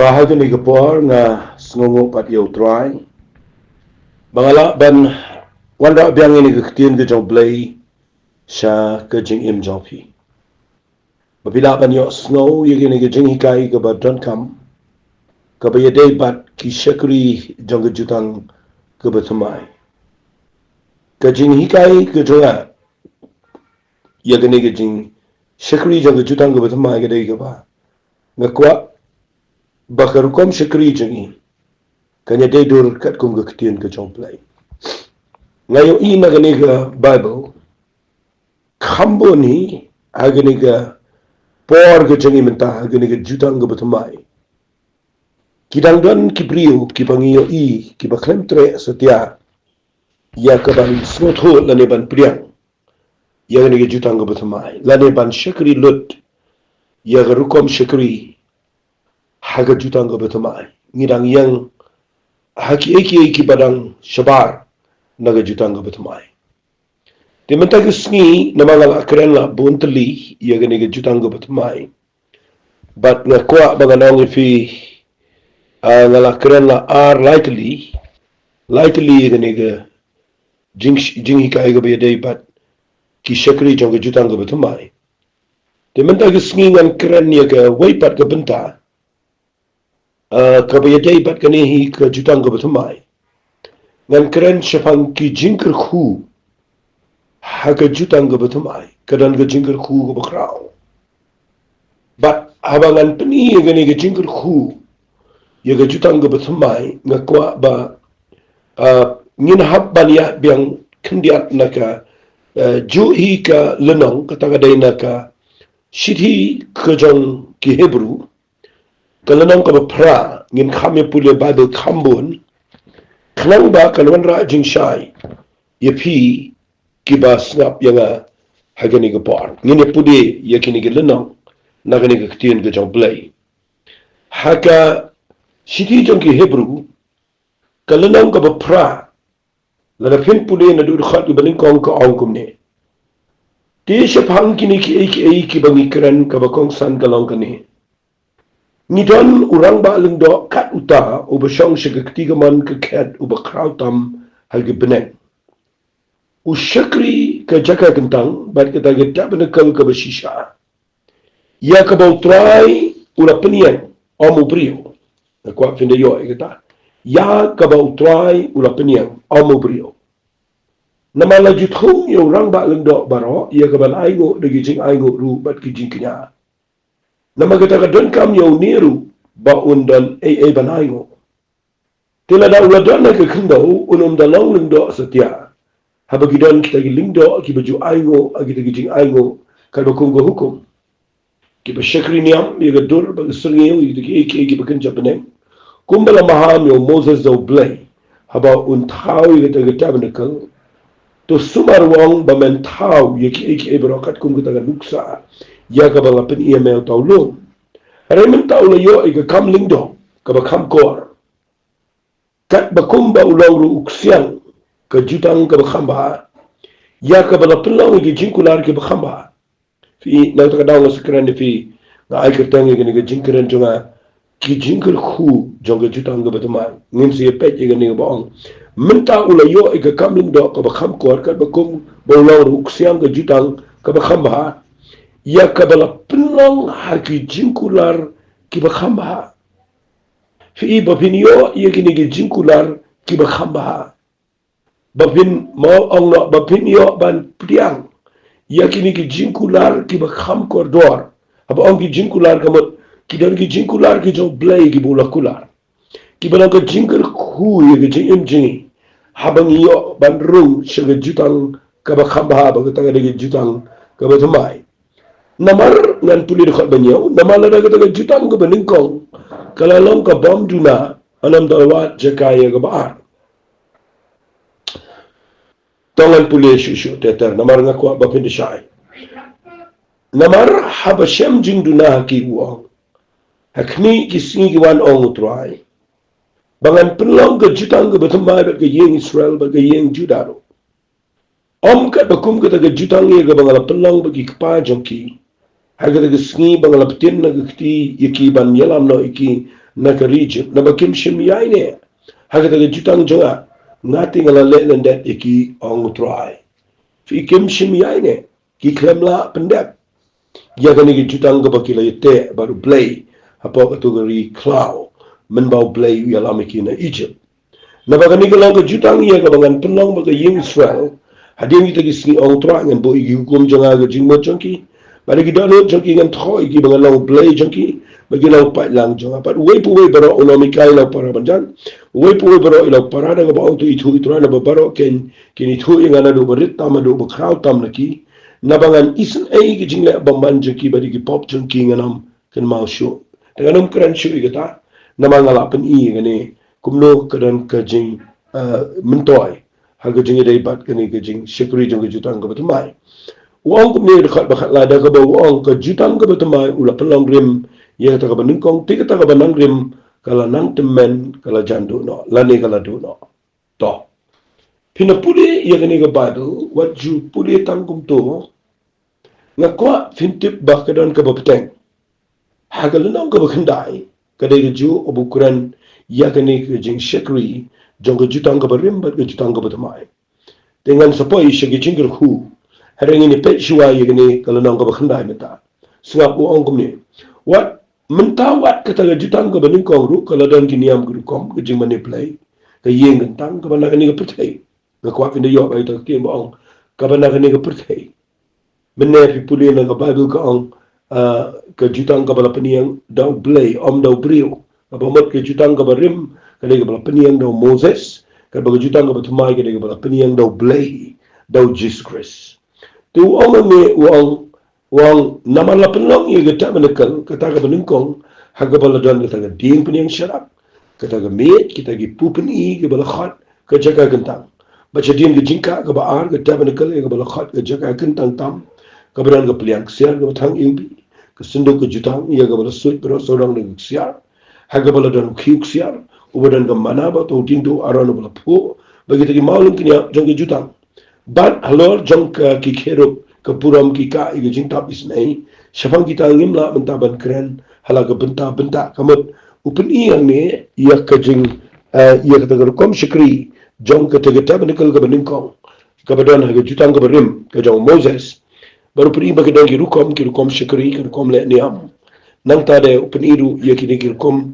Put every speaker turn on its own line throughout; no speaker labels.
Pahaga ni kapor nga sngungo pat yaw try. Bangala ban wanda biang ini kektian ke jong blay sa ke jing im jong pi. Babila ban yo snow yagi ni ke jing hikai ke ba don kam. Ke ba yadai bat ki shakri jong ke jutang ke ba tumai. Ke jing hikai ke jonga yagi ni ke jing shakri jong ke jutang ke ba tumai ke day ke ba. Ngakwa bakarukom shakri jangi kanya day dur kat kum ke ketian ke jong blay. Ngayon ina gani ka Bible kambo ni agani ka por ke jangi mentah agani ka jutang ke batumai. Kidang don kibriu kipangiyo kibaklem tre setia ya kaban smotho lane ban priang ya gani ka jutang ke batumai lane ban shakri lut ya garukom shakri haga jutang ke batumai ngidang yang haki eki badang shabar naga jutang ke batumai. Di mentah kesni nama ngala keren la bunteli ia gani ke jutang ke batumai. Bat ngakwa banganong ifi ngala keren la lightly gani ke jing hikai ke bayadai bat ki shakri jong ke jutang ke batumai. Di mentah kesni ngan keren ia ke waipat ke benta ke bayadai bat kani hi ke jutang ke batumai. Ngan keren syafang ki jingker khu haka jutang ke batumai kadan ke jingker khu ke bakrau bat habangan peni gani ke jingker khu ya ke jutang ke batumai ngakwa ba ngin hab bania biang kendiat naka juhi ka lenong kata kadai naka shithi ke jong ki Hebrew ke lenong ke bapra ngin khamya pule Bible kambun kenang ba kalwan ra jing shai ya pi kiba snap yang hagani ke por ngini pude yakini ke lenong nagani ke ketian ke jong blay haka siti jong ki Hebrew ke lenong ke bapra lana pin pude na dur khat ke baling kong ke ongkum ne ti syapang kini ki bangi keren ke bakong san galong kene ngidon urang ba lengdo kat uta ubasong segektiga man ke ket ubakrautam halge beneng usyakri ke jaka kentang bat kita geta benekal ke basisha ya ke bautrai ula penian omu brio kwa finde yo kita ya ke bautrai ula penian omu brio nama laju thung yo urang ba lengdo baro ya ke ban aigo degi jing aigo ru bat ki jing kenya nama kita kadon kam yo niru ba undan ban aigo tila da ula dana ke kendo unum dalong lengdo setia habagi don kita gilingdo ki baju aigo kita gijing aigo kalau kunggo hukum ki syakri niam ya gadur bagi sengil kita ki bekenja benem kumbala maham yo Moses zo blay haba untau kita geta benekal to sumar wong bamentau ya ki berokat kum kita nuksa ya ka bang pen email taulun remen taulo yo ka kam lingdo ka ba kam kor kat bakum ba ulang ru uksiang ke jutang ke bakhamba ya ke bala pelang ke jingkular ke bakhamba fi na ta daw sekran fi na ai kertang ke jingkran jonga ki jingkar khu jonga jutang ke batuma ngin si pet ke ni bong menta ula yo ke kamling do ke bakham kor ka bakum ba ulang ru uksiang ke jutang ke bakhamba ya ke bala pelang ha ki jingkular ke bakhamba fi babinyo ye ke ni jingkular ke bakhamba bapin mau ongno bapin yo ban priang yakini ki jingkular ki bakham kordor aba ong ki jingkular kamot ki dan ki jingkular ki jo blay ki bulakular ki balang ka jingkar khu ye ki jing jing habang yo ban rung shega jutang ka bakham ba ba ka taga de jutang ka batumai namar ngan puli de khat banyo namala da ka jutang ka baningkong kalalong ka bom duna anam dalwat jakaya ka baar tongan puli shushu teter namar ngakwa bapin de shai namar habashem jing duna ki uang hakni kisingi ki wan ong utrai bangan penlong ke jutang ke batumai bat ke yeng Israel bat ke yeng Judaro om kat bakum ke taga jutang ye ke bangala penlong bagi kepa jongki haga taga singi bangala petin na ke kti yaki ban yalam no iki na ka region na bakim shim yai ne ha ka jutang jonga ngati ngala le lendet iki ong try fi kim shim yai ne ki klemla pendek ya ka ni jutang ka bakila yete baru play apa kategori cloud menbau play ya lamiki na Egypt na baga ni ka jutang ya ka bangan penong baga ying Israel hading kita kisni ong try ngan bo igi hukum jonga ga jingmo jongki bagi kita lo jongki ngan tho igi bangan long play jongki bagi lau pat lang jonga pat wei pu wei baro onomikai lau para banjan wei pu wei baro lau para da ba auto itu na baro ken itu ingana do berit tam do bekrau tam laki na bangan isen ai gi jingle bamban jongki bagi ki pop jongki nganam ken mau show dengan keren show igata na mangala pen I ngane kumno keren ka jing mentoy hal ka jing dai bat kani ka jing sekuri jong jutang ka batumai uang kumni dekat bakat lada ka ba uang ka jutang ka batumai ula pelong rim ya ta ka baningkong ti ka ta ka banang rim kala nang temen kala jandu no lani kala du no to pina puli ya kani ka badu wat ju puli tangkum to ngakwa fintip bakadan ka bapteng hagalunang ka bakandai kadai ka ju obukuran ya kani ka jing sekuri jong ka jutang ka barim bat ka jutang ka batumai dengan sepoi shagi jingger hu hari ini pet shua yagini kalau nang ka bakhandai meta singap uang kumni wat mentawat kata ga jutang ka baning kong ru kalau dan kiniam guru kom ka jing manipulai ka yeng gentang ka bana kani ka pertai ka kwa pinda yo ai ta ke bong ka bana kani ka pertai menne pi puli na ka bible ka ong ka jutang ka bala peniang dau blay dau brio ka bomot ka jutang ka barim kani ka bala peniang dau Moses ka baga jutang ka batumai kani ka bala peniang dau blay dau Jesus Christ tu uang me uang nama la penong ye gata menekal kata ka beningkong haga bala dan kata ka ding peniang syarak kata ka met kita gi pupen I ke bala khat ka jaga gentang baca diam ke jingka ka baar kata menekal ye ka bala khat ka jaga gentang tam ka beran ka peliang siar ka thang ilbi ka sendok ka jutang ye ka bala suit bro sorang ne siar haga bala dan khiuk siar ubadan ka manaba to tindu arano bala pho bagi tagi maulun kinya jong ka jutang ban halor jong ka ki kheruk ka puram ki ka igi jingtap isnai syafang kita ngimla bentaban keren halaga benta kamut upin I yang ne ia ka jing ia kata kom syukri jong ka tegeta benikal ka beningkong ka badan haga jutang ka berim ka jong Moses baru pun I bagi dan ki rukom syukri ki rukom le niam nang tade upin iru ia kini ki rukom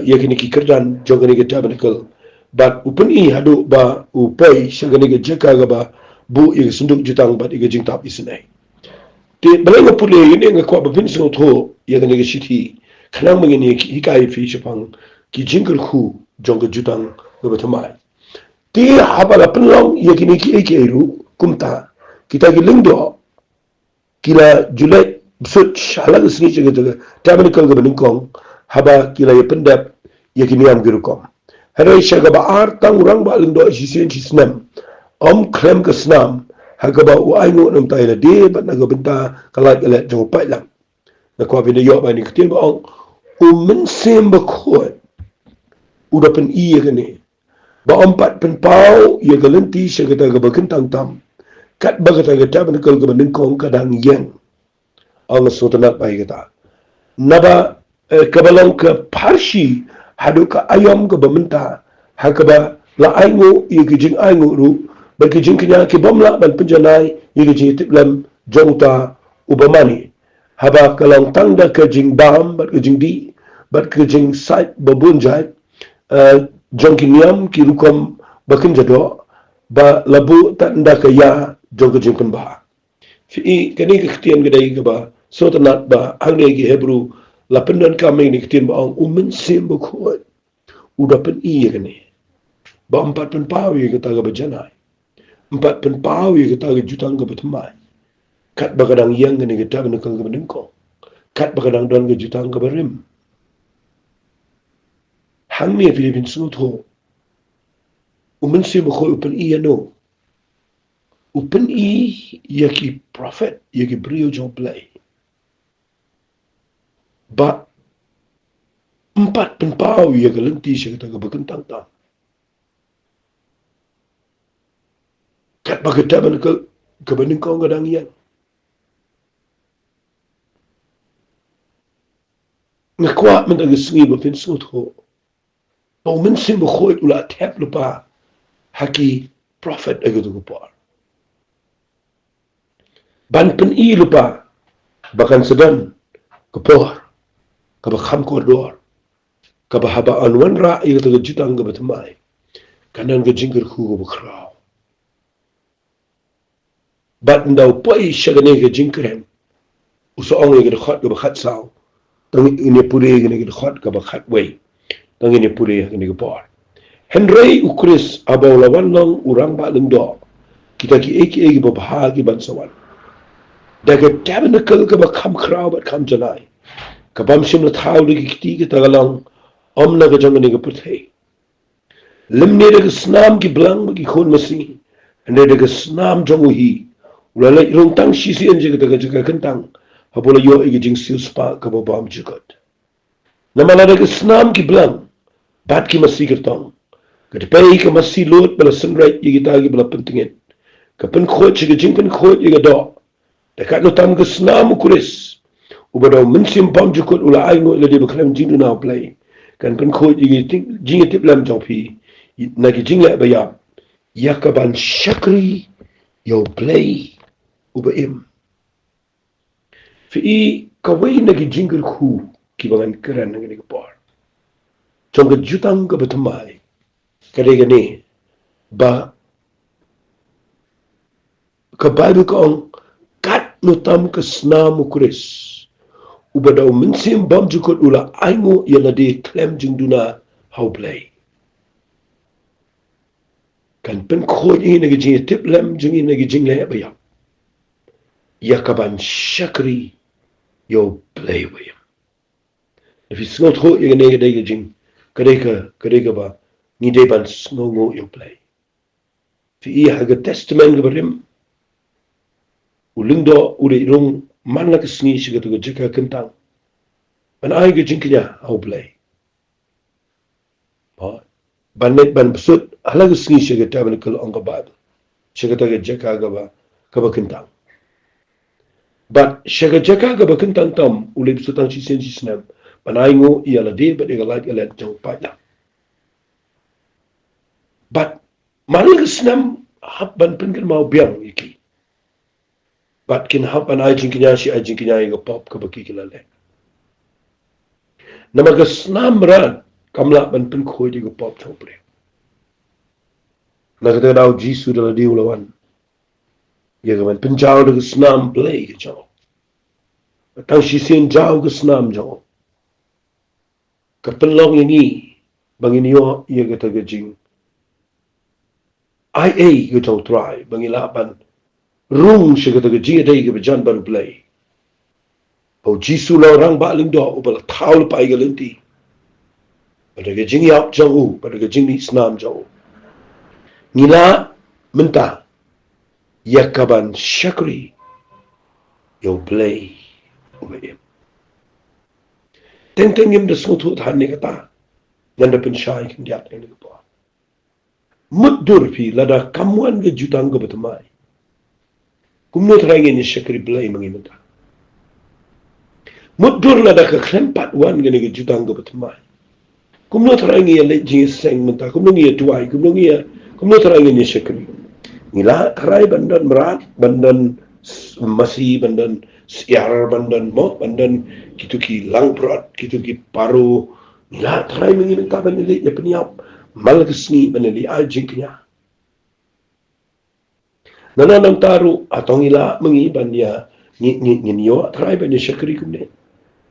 ia kini ki kerdan jong ka ni kita benikal bat upin I hadu ba upai syagani ka jeka ga ba bu I sunduk jutang bat I jing tap isnai te balai ngapule ini ngakwa bapin sing tho ya ga ni shiti khanang mangini hikai fi chapang ki jingger khu jong ka jutang ga batamai te habala penlong ya kini ki ekeru kumta kita gi lingdo kila julai sut shala sni chega daga tabanikal ga beningkong haba kila ya pendap ya kini am girukom harai shaga ba ar tang rang ba lingdo sisen sisnam krem ka snam hagaba u aingo nam taila de bat naga benta kalak elet jong pai lang na kwa bina yo ba ni kitin ba ong men sem ba khot uda pen I gane ba ompat pen pau ye galenti shagata ga bakin tang tam kat bagata ga taban kal ga banin kong kadang yang ang sotanat pai gata naba kabalong ka parshi hadu ka ayam ka bamenta hakaba la aingo ye gijing aingo ru bagi jing kenya ki bomla ban penjanai yigi jing tiplam jongta ubamani haba kalang tangda ke jing bam bat ke jing di bat ke jing site babunjai jong kinyam ki rukom bakin jado ba labu tanda ke ya jong ke jing penba fi kani ke khtian gedai ke ba sotanat ba hangne ki hebru la pendan kami ni khtian ba umen sim ba khot udah pen I kani ba empat pen pawi ke taga bajanai empat pen pawi kita ke jutang ke betemai kat bakadang yang ni kita benekang ke benengko kat bakadang don ke jutang ke berim hang ni Filipin sutho umen si bako upen I ano upen I yaki prophet yaki brio jong play ba empat pen pawi yaki lenti siya kita ke bekentang tam kat bakadaban ke benengko kadang yang ngakwa man ag sngi ba fin snut ho to min sim ba khoit ula tap lupa haki prophet ag du par ban pen I lupa bakan sedan kapor ka ba kham koridor ka ba haba anwan ra I ga jutang ga batmai kanan ga jingir khu ga khrao bat ndaw poi shagane ga jingkrem uso ong ga khot ga khat saw tang ine pure ga ga khot ga khat wei tang ine pure ga ga por henry ukris abawla wanang urang ba lendo kita ki eki ba bahagi ban sawan daga tabernacle ka ba kham khrao ba kham jalai ka bam shim na thaw ri ki ki tagalang omna ga jangani ga puthe limne daga snam ki blang ba ki khon masi ane daga snam jongu hi ulala irong tang shi si anje daga jaga kentang habola yo igi jing sil spa ka ba bam jukot namala daga snam ki blang bat ki masi kertong ka de pay ka masi lot bala sunright igi tagi bala pentingin ka pen khot chi jing pen khot igi do dekat no tam ka snam kuris ubado mensim bam jukot ula ai ngo le de baklam jing na play kan pen khot igi jing tip lam jong pi na ki jing la ba ya yakaban shakri yo play uba im fi kawai na ki jingir khu ki bangan keran na ki por chong ka jutang ka batamai kare ga ne ba ka bible ka ong kat no tam ka snam kuris uba daw minsim bam jukot ula aingo yana de klem jingduna how play kan pen khoj ina gi jing tip lam jing ina gi jing le ba ya yakaban shakri yo play ba ya if it's not ho ina ne ga jing kare ka ba ni de ban snow go yo play fi ha ga testament ga barim ulindo ure rong man la kisni shiga to ga jika kentang an ai ga jing knya how play banet ban besut halag singi shiga tabernacle on Bible shiga taga jaka gaba kentang but shiga jaka gaba kentang tam ule besutang si sensi snam banai ia la de but ega like ele jang pada but maling snam hab ban pinkel mau biang iki but kin hab an ai jingkinya si ai jingkinya ega pop ka baki kilale namaga snam ran kamla ban pin khoi di pop thopre nagada daw jisu da di ulawan yega ban pin jaw da snam play ke jaw tang shi sin jaw ga snam jaw ka pelong ini bangini yo yega ta jing ia ga jaw try bangila ban room shi ga ta jing dai ga jan ban play o jisu la rang ba ling do ubal thaul pai ga lenti pada ke jing yap jauh, pada ke jing ni snam jauh. Nila mentah, yakaban shakri, yo play, ubayim. Tenteng yam da sotut han ni kata, yanda pensyai kan diat yang digepa. Mudur pi lada kamuan ke jutang ke betemai. Kumno terangi ni shakri play mangi mentah. Mudur lada ke klempat wan ke jutang ke betemai. Kumno terangi ya lejing seng mentah, kumno ngi tuai, kumno terangi ni shakri. Ngila terai bandan merat, bandan masih, bandan siar, bandan mot, bandan kitu ki lang perat, kitu ki paru. Ngila terai mengi mentah banili ya peniap, mal kesni banili ajingnya. Nananam taru atau ngila mengi bandia ni yo terai bandia shakri kumne.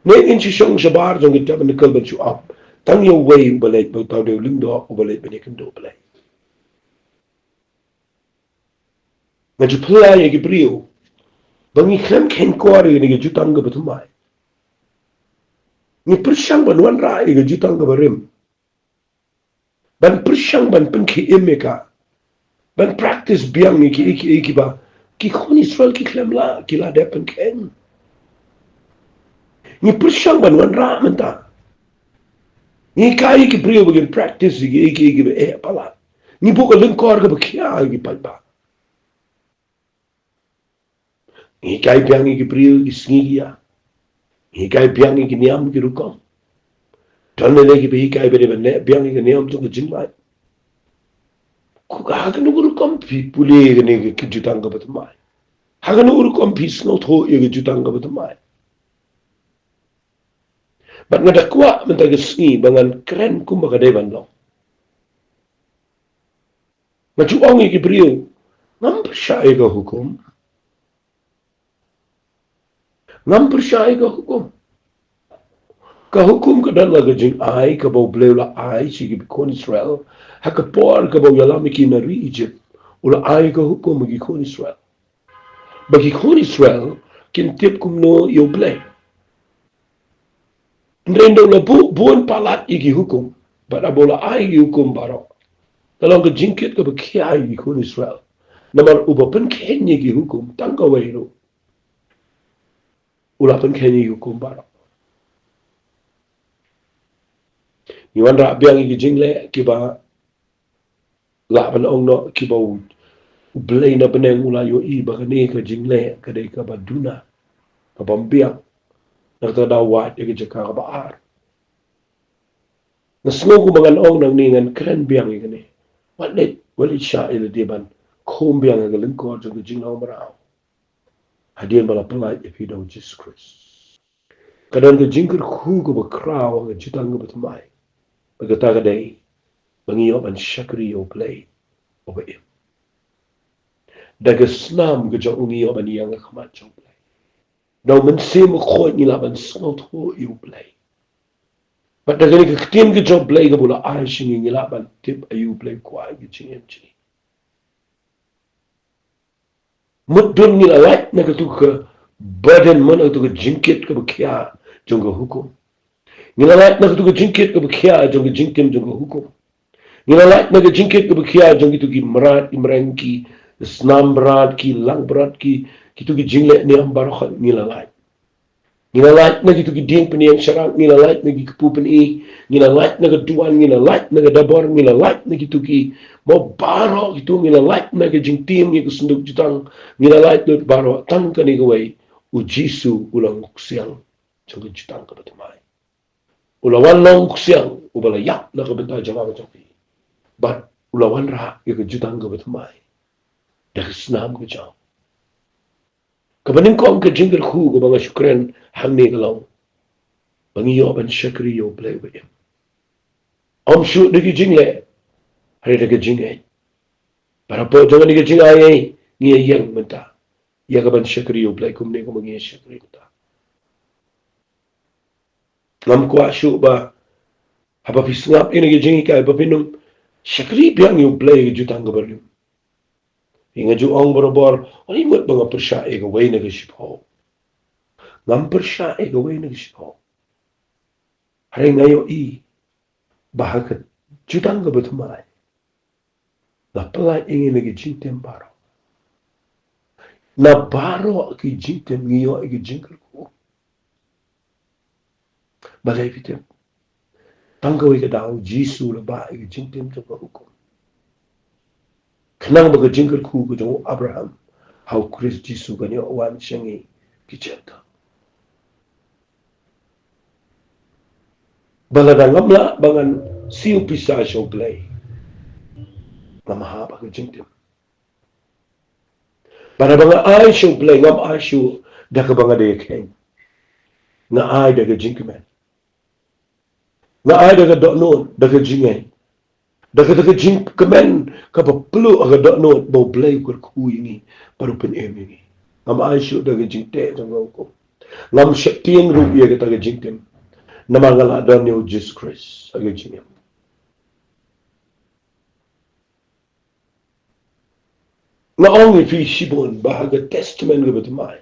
Ngin si shong shabar jong kita banekal bancu up. Tang yo way ubalit bagtaw de lingdo ubalit banikendo balay. Ngaju play agi brio. Bangi klem ken kwari ni jutang ga batumay. Ni persyang banwan ra ni jutang ga barim. Ban persyang ban penki imeka. Ban practice biang ni ki ba. Ki khon Israel ki klem la ki la de penken. Ni persyang banwan ra menta. Ni kai ki brio begin practice ki pala. Ni buka lengkor ga bakia ki palpa. Ni kai biang ki brio ki singia. Ni kai biang ki niam ki rukong. Dan lagi pergi kai beri benda biang ini am tu kejing mai. Ku hagan ukur kompi puli ini kejutan ke betul mai. Hagan ukur kompi snow tho ye kejutan ke betul mai. Bat ngada kuat mentah gesni bangan keren kum bakadai bandong. Maju orang yang beriu ngam percaya ke hukum. Ngam percaya ke hukum. Ka hukum ka dan laga jing ai ka bau bleu la ai si ki kon Israel ha ka por ka bau yala miki na ri Egypt ula ai ka hukum gi kon Israel bagi kon Israel kin tip kum no yo bleu ndendo la buon palat igi hukum pada bola ai gi hukum baro kalau ka jingkit ka baki ai gi kon Israel namar uba pen kenye gi hukum tangka wairo ula pen kenye gi hukum baro Iwan rak biang iki jingle kiba la ban ong no kiba blay na beneng ula yo I bagane ka jingle kadai ka baduna ka bambiang nakta dawat iki jaka ka baar nasngo ko mangan ong nang ningan kren biang iki ni walit sha ila diban kom biang ga lingko jang jingle marao hadian bala pelai if you don't Jesus Christ kadang ka jingkir khu ko ba kraw ga jitang ga batmai Pagkataga day, mangiyo man syakri o play o ba im. Dagasnam gaja ungiyo man iyang akamat o play. Daw man sim ko nila man snot ho o play. But dagani kaktim gaja play ka bula ay singing nila man tip ayu play ko ay gachingin chini. Mudun nila light na katuka burden man ang tuka jinkit ka bakya jong hukum. Nilalat na katuga jingkit ka bakya jong jingkim jong hukum. Nilalat na jingkit ka bakya jong itu ki merat imreng ki snam berat ki lang berat ki itu ki jingle ni ambarakhat nilalat. Nilalat na itu ki ding peniang syarang nilalat na ki kepupen I nilalat na keduan nilalat na dabar nilalat na itu ki mau baro itu nilalat na ke jingtim ni kusunduk jutang nilalat na baro tang ka ni gawai ujisu ulang kusiang jong jutang ka batamai. Ulawan long kusiang ubala yak na kabenta janga joki but ulawan ra ya kejutang ka batmai dah snam ka jang kabaning ko ang kajingal khu ko mga syukran hamni galaw bangiyo ban syakri yo play with him am shu de jingle hari de jingle para po jangan ni jingle ni yang menta ya ka ban syakri yo play kum ne ko mangi syakri menta ngam ko asyu ba haba pisngap ini jingi ka ba pinum syakri biang yo play jutang ka balim Inga ju ong barabor, ani mut mga persya e gaway na gasipaw. Ngam persya e gaway na gasipaw. Hari ngayo I, bahagat jutang ka batumay. Napalay ingin nagijingtem baro. Na baro aki jingtem ngayo aki jingkal ko. Balay pitem. Tanggaway ka daw, Jisu na ba aki jingtem sa hukum. Kenang baga jingkar ku jong Abraham how Chris Jisu ganyo wan syangi kichenta balada ngamla bangan siu pisa syo glay ngamaha baga jingtim para banga ay syo glay ngam ay syo daka banga de keng nga ay daga jingkimen nga ay daga donon daga jingay daga jing kemen kapa pelu aga dok no bo blay kur ku ini paru pen ini ngam aisyu daga jing te jang ko ngam shakting ru ye daga jing tem namangala dan yo Jesus Christ aga jing na ongi fi shibon bahaga testament ga batmai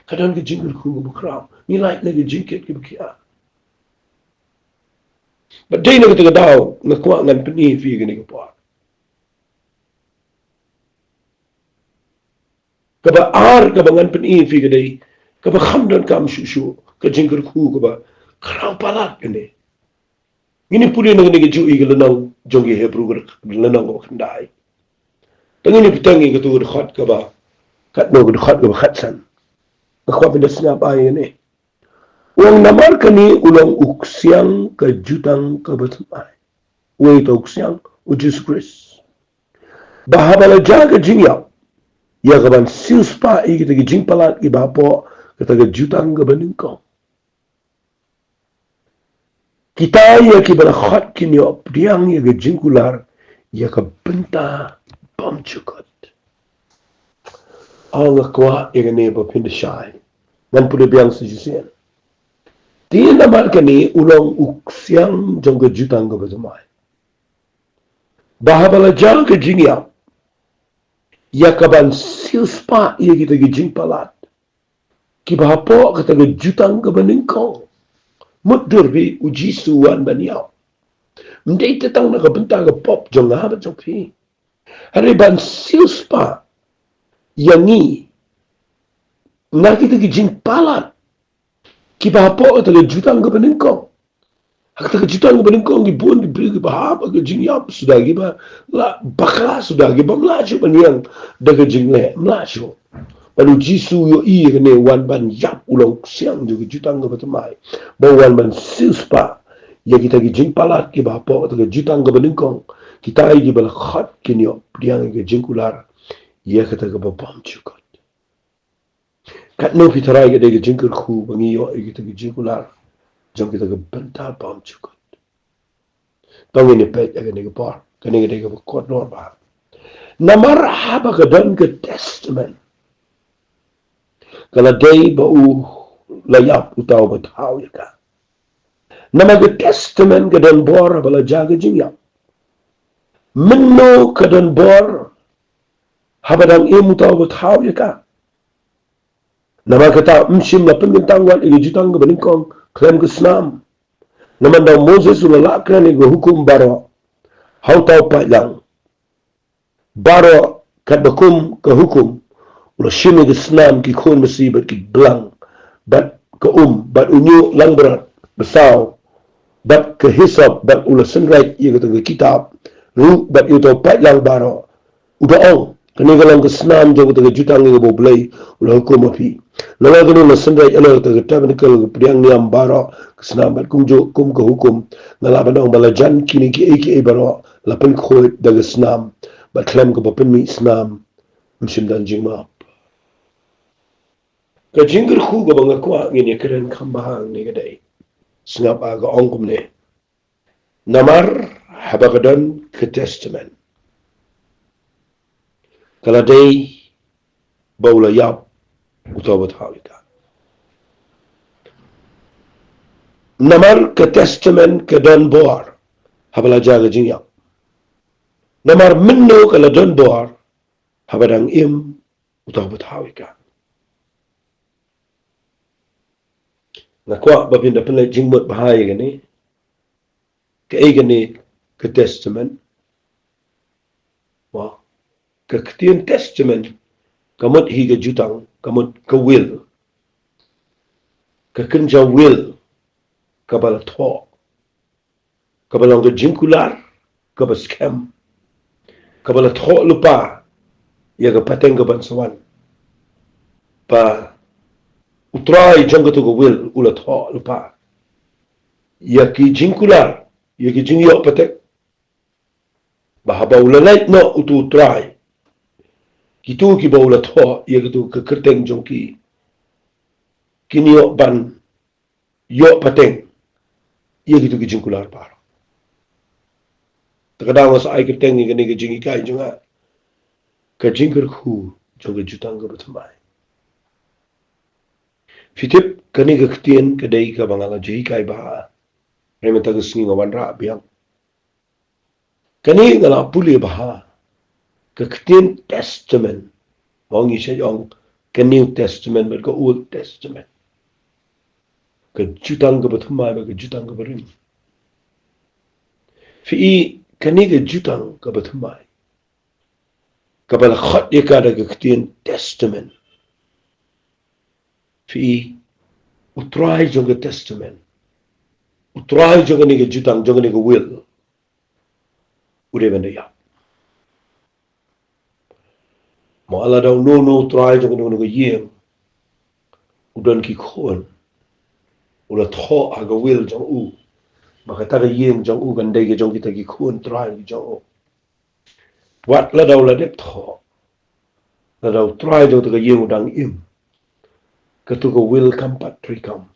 kadang ga jing ku bu kram ni like na ga jing ket ga kia but day na ga daw na kwa ngan pni fi ga ni ga pa kaba ar kaba ngan pen I fi gadai kaba khamdan kam shushu ka jingkar khu kaba kraw palat gane ngini puli nang ni ju I galanang jongi hebru galanang ko khandai tangini pitangi ka tu khat kaba kat no khat kaba khatsan ka kwa pinda snap ay ne Uang namar kani ulang uksiang ke jutang ke betumai. Uang itu uksiang ujus Kris. Bahabala jaga jingyap. Ya kaban siuspa kita jing palat ki bapo kita jutang ke beningkong. Kita ya ki bala khat kini op diang ya ke jingkular ya ke benta bom cukot. Allah kwa ya ke neba pindashai. Nan pude biang sejisian. Dia namar kani ulang uksiang jong ke jutang ke betumai. Bahabala jaga jingyap. Ya kaban siuspa ya kita jing palat. Ki bapo kita jutang ke beningkong. Mudur bi uji suwan baniau. Mdei tetang na kabenta ka pop jong nga ba jong pi. Hari ban siuspa yangi na kita jing palat. Ki bapo kita jutang ke beningkong. Kita jutang ke beningkong ki bun ki beri ki bahapa ke jing yap sudah ki ba la baka sudah ki ba melaju baniang daga jing le melaju. Lalu jisu yo I kene wan ban yap ulang siang juga jutang ke betemai. Bawa wan ban siuspa ya kita jing palat ki bapo kita jutang ke beningkong. Kita ai bala khat kinyo priang ke jingkular ya kita ke bapam chukot. Kat no pitarai ke de jingkur khu bangi yo kita ke jingkular jom kita ke benta pam chukot. Tong ini pet ya ke por kene ke de kot lor ba. Namar haba ke dan ke testament. Kalau day bau layap utau batau ya ka. Nama ke testament ke dan bor bala jaga jingyap. Menno ke dan bor habadang imu tau batau ya ka. Nama kata mshim la pengintangwan igi jutang ke beningkong klem ke senam. Nama daw Moses ulalakran igi hukum baro. Hau tau pajang. Baro kat bakum ke hukum. Ula shim igi senam ki khun mesibat ki belang. Bat ke bat unyu lang berat. Besau. Bat ke hisab. Bat ula senrait igi ke kitab. Ru bat yu tau pajang baro. Udah ong. Kani galang ke senam jago ke jutang igi boblay. Ula hukum api. Lalu kena nak sendiri anak kita tabernakel priang niam baro kesenamat kumjo kum ke hukum ngalaban orang balajan kini ki baro lapan khoi daga senam batlam ke bapen mi senam musim dan jingma ke jingger khu ke bangga kwa ngini keren kambahang ni kedai sengap aga ongkum ne namar habagadan ke testament kalau day baula yap utawa tawika. Namar ke testament ke don boar habala jaga jingyap. Namar minno ke la don boar habadang im utawa tawika. Nakwa babinda pala jingmut bahaya gani ke gani ke testament. Wah, ke ketien testament kamut higa jutang kamut ke will ke kenja will kabala tho kabala ke jingkular kabala scam kabala tho lupa ya ke pateng ke bansawan pa utrai jangka tu ke will ula tho lupa ya ki jingkular ya ki jingyo patek bahaba ula light no utu utrai kitu ki baula tho ya gitu ke kerteng jongki kini yo ban yo pateng ya gitu ki jingkular par terkadang masa ai kerteng ni ke jingi kai jonga ke jingker khu jonga jutang ke betamai fitip kani ke ketien ke dai ke bangala jingi kai ba remeta ke singi ngawan ra biang kani ngala puli ba ke ketien testament wong ishe yong ke New Testament ke Old Testament ke jutang ke betamai ke jutang ke berim fi kani ke jutang ke betamai kabala khat ye kada ke ketien testament fi utrai jong ke testament utrai jong ni ke jutang jong ni ke will ude benda ya mo ala daw no utrai jong ni ke yem udan ki khon ula tho aga will jong u maka ta ga yeng jong u gan dei ge jong kita gi khun try gi jong u wat la daw la dep tho la daw try jong ta ga yeng dang im ka tu ga will kam pat tri kam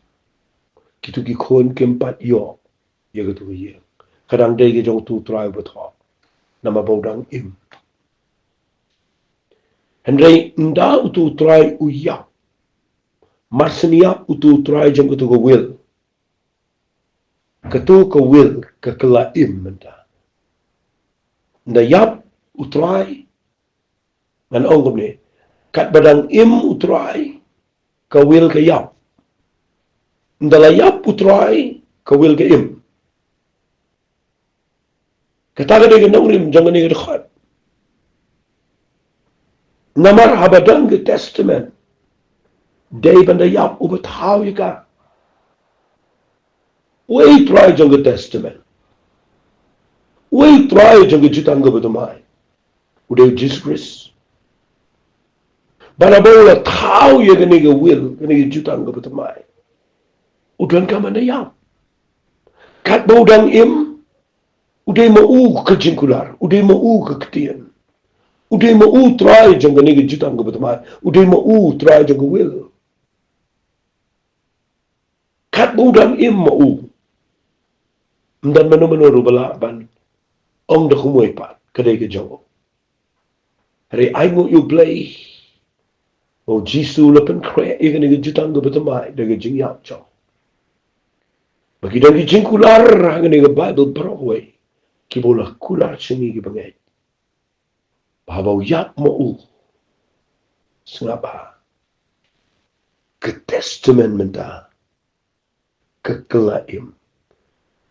kitu gi khun kem pat yo ye ga tu ga yeng kadang dei ge jong tu try ba tho nama bau dang im Henry nda utu try u ya marsenia utu try jong tu ga will katu ka will ka kala im menta nda yap utrai ngan ongom ne kat badang im utrai ka will ka yap nda la yap utrai ka will ka im kata ga de nongrim jangan ni khat namar habadang ke testament day banda yap ubat how you got we try jong ke testament we try jong ke jutang ga badamai udah Jesus Christ bana bola tau ye gani ga will gani jutang ga badamai udan ka mana yap kat bodang im udah mau ke jingkular udah mau ke ketien udah mau try jong gani ga jutang ga badamai udah mau try jong ga will kat bodang im mau dan mano rubala ban ong da kumoy pat kadai ke jong hari ai mo you play o jisu lapan kre even ga jutang ga badamai da ga jing yap jong bagi dan ki jingkular ngani ga bible broadway ki bola kular sini ki bangai bahawa yap mau sengapa ke testament menta ke kelaim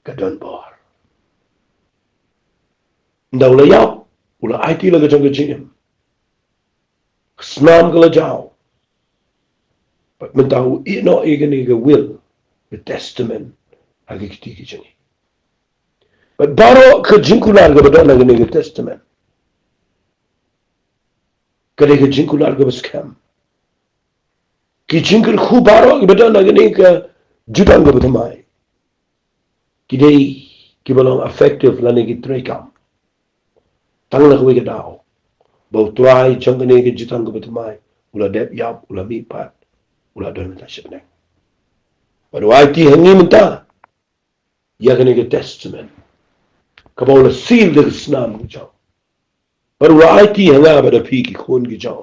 ke don bor ndau la yap ula IT la ga jong ga jingem snam ga la jaw but menta u no igani ga will the testament agi kiti ki jingi but baro ke jingkular ga badana ga ni testament kare ke jingkular ga scam ki jingkul khu baro ga badana ga ni ka judang ga badamai ki dei ki balong effective la ni ki trekam tang la ga daw bau tuai chong ni ki jutang ga badamai ula dep yap ula mi pat ula don ta shibne baru IT hangi menta ya ga ni ga testament ka bau seal the snam ga jaw baru IT hanga ba da pi ki khon gi jaw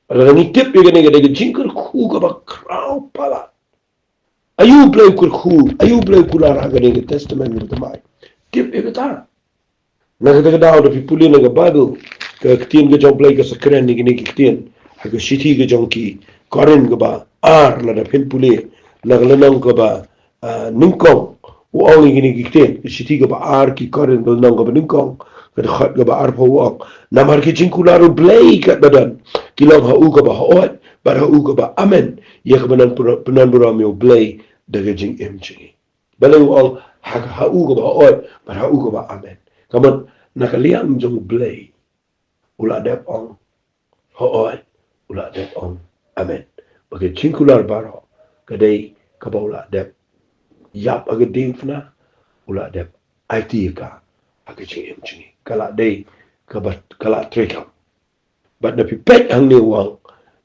baru ni tip ga ni ga jingkul khu ga ba kraw pala ayu play kur khu ayu play kula ra ga ni ga testament ga badamai tip ga ta na ga daw da pipuli na ga bible ka kitien ga jong play ka sakren ni ki kitien ha ga shiti ga jong ki korin ga ba ar la da pipuli na ga lanang ga ba ningkong u ongi ni ki kitien shiti ga ba ar ki korin ga nang ga ba ningkong ga khat ga ba ar pho wak na mar ki jingkula ro play ka badan ki long ha u ga ba hoat bar ha u ga ba amen ye ga banan bura mi play da ga jing mg bale u ol ha u ga ba hoat bar ha u ga ba amen kaman nakaliam jong play ula dep ong hooi ula dep ong amen bagi cingkular baro kadai kabaula dep yap aga dimfna ula dep IT ka aga cingem cingi kala dei kabat kala trekam bat na pipet ang ni wang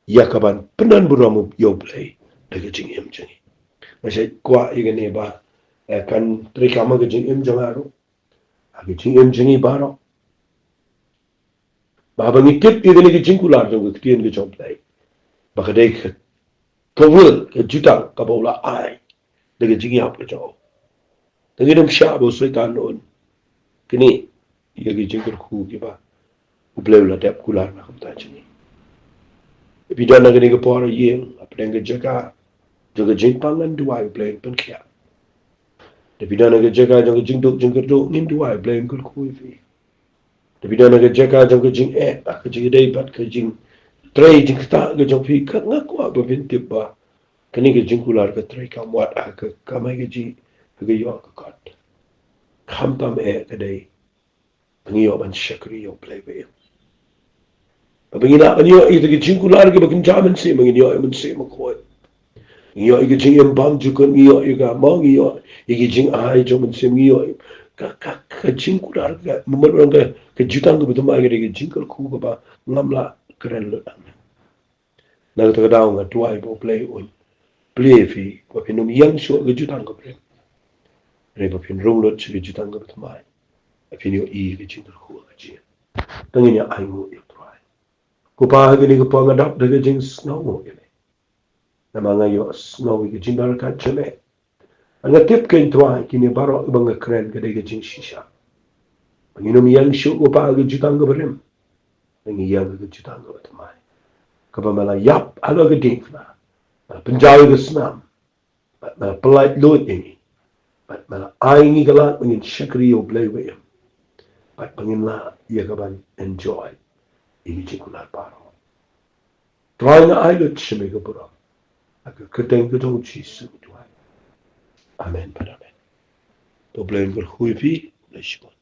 ya kaban penan buramu yo play daga cingem cingi masai kwa igane ba kan trekam aga cingem jangaro aga cingem cingi baro Baba ngikip igani ki jingkular jong ki tien ki jong play. Baka dei ka will ka jutang ka bola ai. Daga jingi hap ka jong. Daga nam sya bo setan noon. Kini iya ki jingkul khu ki ba. Ublay la dep kular na kamta jingi. Bidan na gani ka pora yeng apeng ka jaga jaga jingpangan duai ublay pen kya. Bidan na ka jaga jaga jingduk jingkerduk nin duai ublay kul khu fi. Tapi dah nak jaga jang kejing kejing day bat kejing tray jing kita kejing pi kat ngaku apa bintip ba kini kejing kular ke tray kamuat ke kamai keji ke yo ke kat kam tam kedai pengiyo ban syakri yo play be pengina pengiyo itu kejing kular ke bakin jaman si mengin yo men si makoi Ngio igi jing embam juga ngio iga mau ngio igi jing ai jomen sem ngio ka jing kurar ka memerang ka jutang ka betul mai igi jing ka ku ba ngamla keren lo dang na ta daw nga tuai bo play on play fi ko pinum yang sho ga jutang ka pre re ba pin rong lo chi jutang ka betul mai fin yo I igi jing ka ku ga ji tangin ya ai ngo yo tuai ko pa ga ni ko pa ga dap da jing snow mo ge na mga yo snow igi jing bar ka chele anga tip ken tuai kini baro ibang keren ka de jing shisha Panginoon yang syo ko pa agad jutang gabarim. Nangiyag agad jutang gabatamay. Kapamala yap alo agad ding na. Penjawi gasnam. But mala polite loot ini. But mala aing igalat mangin syakri o blay wayam. But pangin la yagaban enjoy. Ini cikular paro. Try na ailot siya may kapura. Agad kateng katong chisu tuhay. Amen. Amen. To blame berhuipi. Bless you.